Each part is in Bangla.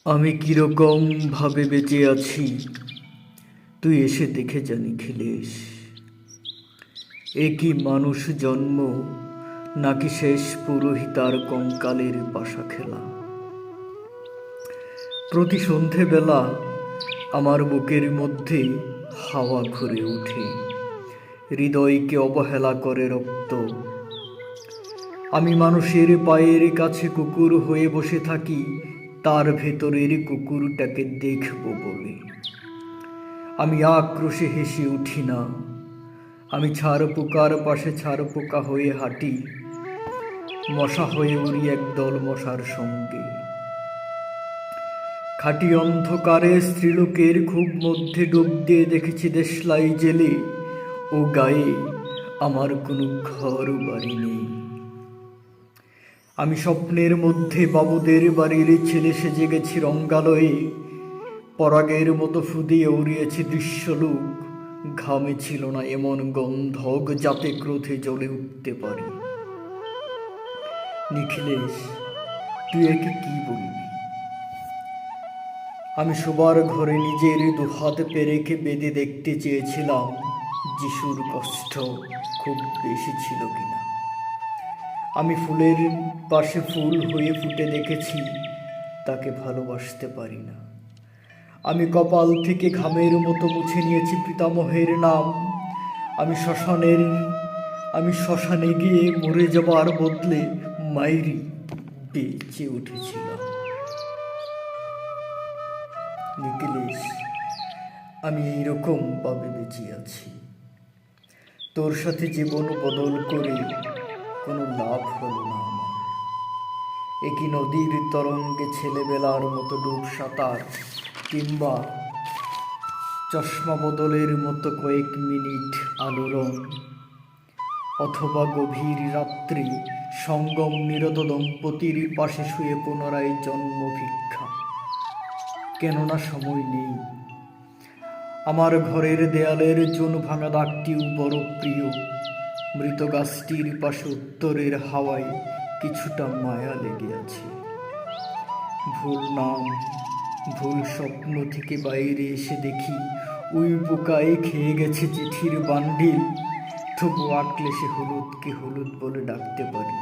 আমি কিরকম ভাবে বেঁচে আছি তুই এসে দেখে যা নিখিলেশ। এ কি মানুষ জন্ম, নাকি শেষ পুরোহিতার কঙ্কালের পাশা খেলা? প্রতি সন্ধেবেলা আমার বুকের মধ্যে হাওয়া ঘুরে ওঠে, হৃদয়কে অবহেলা করে রক্ত। আমি মানুষের পায়ের কাছে কুকুর হয়ে বসে থাকি, তার ভেতরের কুকুরটাকে দেখব বলে। আমি আক্রোশে হেসে উঠি না, আমি ছাড় পোকার পাশে ছাড় পোকা হয়ে হাঁটি, মশা হয়ে উড়ি একদল মশার সঙ্গে। খাঁটি অন্ধকারে স্ত্রীলোকের খুব মধ্যে ডুব দিয়ে দেখেছি দেশলাই জেলে, ও গায়ে আমার কোনো ঘর বাড়ি নেই। আমি স্বপ্নের মধ্যে বাবুদের বাড়ির ছেলে সেজে গেছি রঙ্গালয়ে, পরাগের মতো ফুদিয়ে উড়িয়েছি দৃশ্যলোক। ঘামে ছিল না এমন গন্ধক যাতে ক্রোধে জ্বলে উঠতে পারি। নিখিলেশ, তুই একে কি বলবি? আমি শোবার ঘরে নিজের দুহাত পেরেকে বেঁধে দেখতে চেয়েছিলাম যিশুর কষ্ট খুব বেশি ছিল কিনা। আমি ফুলের পাশে ফুল হয়ে ফুটে দেখেছি, তাকে ভালোবাসতে পারি না। আমি কপাল থেকে ঘামের মতো মুছে নিয়েছি পিতামহের নাম। আমি শ্মশানে গিয়ে মরে যাবার বদলে মাইরি বেঁচে উঠেছিলাম। নিখিলেশ, আমি এইরকম ভাবে বেঁচে আছি। তোর সাথে জীবন বদল করে কোনো লাভ হলো না আমার। একই নদীর তরঙ্গে ছেলেবেলার মতো ডুব সাঁতার, কিংবা চশমা বদলের মতো কয়েক মিনিট আলোড়ন, অথবা গভীর রাত্রি সঙ্গম নিরত দম্পতির পাশে শুয়ে পুনরায় জন্ম ভিক্ষা। কেননা সময় নেই। আমার ঘরের দেয়ালের চুন ভাঙা দাগটিও বড় প্রিয়। মৃত গাছটির পাশে উত্তরের হাওয়ায় কিছুটা মায়া লেগে আছে। ভুল নাম, ভুল স্বপ্ন থেকে বাইরে এসে দেখি উই পোকায় খেয়ে গেছে চিঠির বান্ডিল। তবু আক্লেশে হলুদকে হলুদ বলে ডাকতে পারি।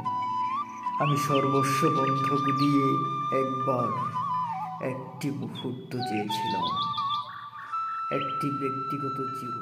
আমি সর্বস্ব বন্ধক দিয়ে একবার একটি মুহূর্ত চেয়েছিলাম, একটি ব্যক্তিগত চির।